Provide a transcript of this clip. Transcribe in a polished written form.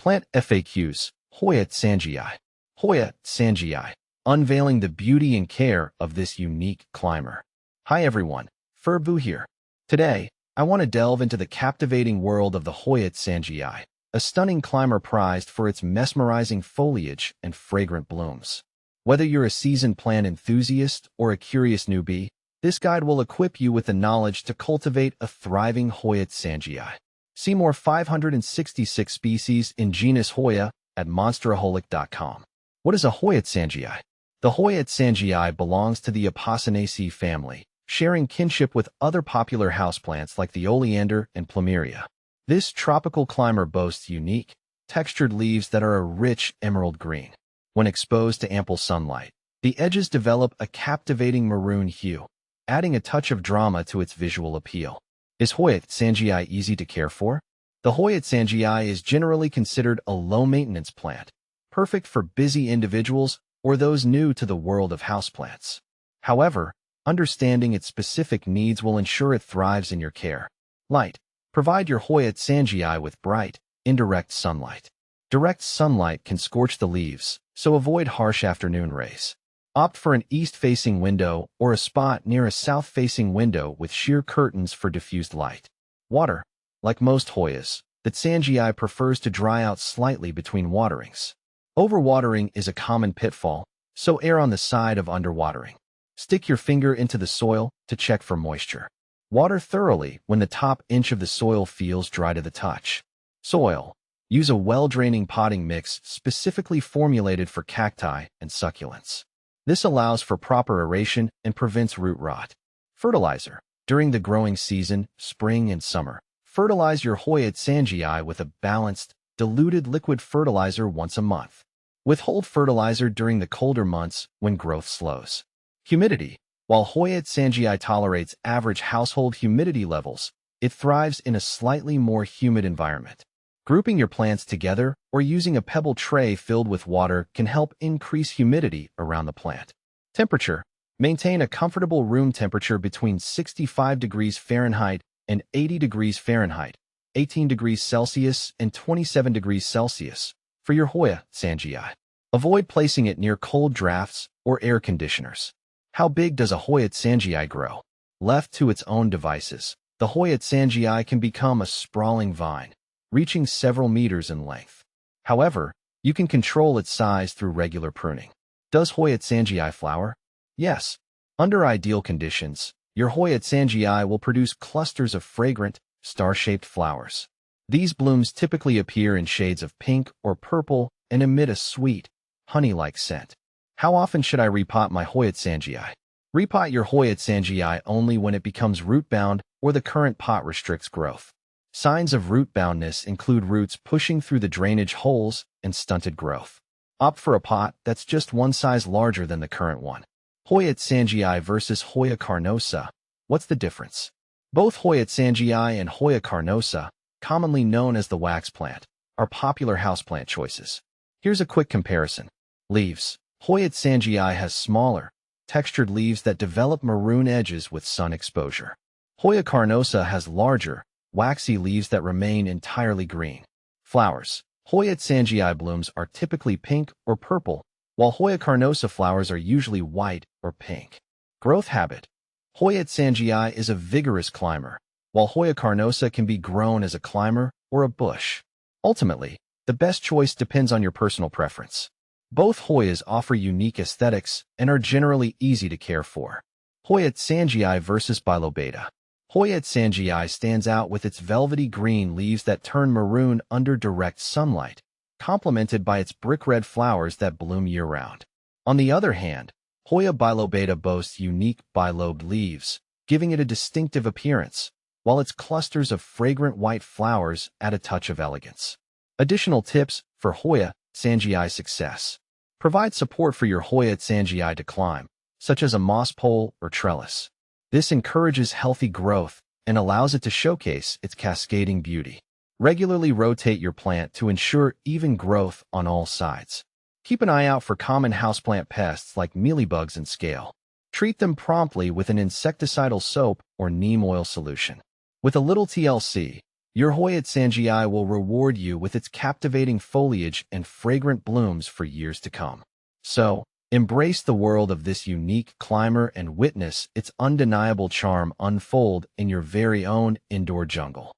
Plant FAQs, Hoya Tsangii. Hoya Tsangii, unveiling the beauty and care of this unique climber. Hi everyone, Furbu here. Today, I want to delve into the captivating world of the Hoya Tsangii, a stunning climber prized for its mesmerizing foliage and fragrant blooms. Whether you're a seasoned plant enthusiast or a curious newbie, this guide will equip you with the knowledge to cultivate a thriving Hoya Tsangii. See more 566 species in genus Hoya at monsteraholic.com. What is a Hoya Tsangii? The Hoya Tsangii belongs to the Apocynaceae family, sharing kinship with other popular houseplants like the oleander and plumeria. This tropical climber boasts unique, textured leaves that are a rich emerald green. When exposed to ample sunlight, the edges develop a captivating maroon hue, adding a touch of drama to its visual appeal. Is Hoya Tsangii easy to care for? The Hoya Tsangii is generally considered a low-maintenance plant, perfect for busy individuals or those new to the world of houseplants. However, understanding its specific needs will ensure it thrives in your care. Light. Provide your Hoya Tsangii with bright, indirect sunlight. Direct sunlight can scorch the leaves, so avoid harsh afternoon rays. Opt for an east-facing window or a spot near a south-facing window with sheer curtains for diffused light. Water. Like most Hoyas, the Tsangii prefers to dry out slightly between waterings. Overwatering is a common pitfall, so err on the side of underwatering. Stick your finger into the soil to check for moisture. Water thoroughly when the top inch of the soil feels dry to the touch. Soil. Use a well-draining potting mix specifically formulated for cacti and succulents. This allows for proper aeration and prevents root rot. Fertilizer. During the growing season, spring and summer, fertilize your Hoya Tsangii with a balanced, diluted liquid fertilizer once a month. Withhold fertilizer during the colder months when growth slows. Humidity. While Hoya Tsangii tolerates average household humidity levels, it thrives in a slightly more humid environment. Grouping your plants together or using a pebble tray filled with water can help increase humidity around the plant. Temperature. Maintain a comfortable room temperature between 65 degrees Fahrenheit and 80 degrees Fahrenheit, 18 degrees Celsius and 27 degrees Celsius, for your Hoya Tsangii. Avoid placing it near cold drafts or air conditioners. How big does a Hoya Tsangii grow? Left to its own devices, the Hoya Tsangii can become a sprawling vine, reaching several meters in length. However, you can control its size through regular pruning. Does Hoya Tsangii flower? Yes. Under ideal conditions, your Hoya Tsangii will produce clusters of fragrant, star-shaped flowers. These blooms typically appear in shades of pink or purple and emit a sweet, honey-like scent. How often should I repot my Hoya Tsangii? Repot your Hoya Tsangii only when it becomes root-bound or the current pot restricts growth. Signs of root-boundness include roots pushing through the drainage holes and stunted growth. Opt for a pot that's just one size larger than the current one. Hoya Tsangii versus Hoya carnosa. What's the difference? Both Hoya Tsangii and Hoya carnosa, commonly known as the wax plant, are popular houseplant choices. Here's a quick comparison. Leaves. Hoya Tsangii has smaller, textured leaves that develop maroon edges with sun exposure. Hoya carnosa has larger, waxy leaves that remain entirely green. Flowers. Hoya Tsangii blooms are typically pink or purple, while Hoya carnosa flowers are usually white or pink. Growth habit. Hoya Tsangii is a vigorous climber, while Hoya carnosa can be grown as a climber or a bush. Ultimately, the best choice depends on your personal preference. Both Hoyas offer unique aesthetics and are generally easy to care for. Hoya Tsangii versus Bilobata. Hoya Tsangii stands out with its velvety green leaves that turn maroon under direct sunlight, complemented by its brick-red flowers that bloom year-round. On the other hand, Hoya bilobata boasts unique bilobed leaves, giving it a distinctive appearance, while its clusters of fragrant white flowers add a touch of elegance. Additional tips for Hoya Tsangii success. Provide support for your Hoya Tsangii to climb, such as a moss pole or trellis. This encourages healthy growth and allows it to showcase its cascading beauty. Regularly rotate your plant to ensure even growth on all sides. Keep an eye out for common houseplant pests like mealybugs and scale. Treat them promptly with an insecticidal soap or neem oil solution. With a little TLC, Your Hoya Tsangii will reward you with its captivating foliage and fragrant blooms for years to come. So, embrace the world of this unique climber and witness its undeniable charm unfold in your very own indoor jungle.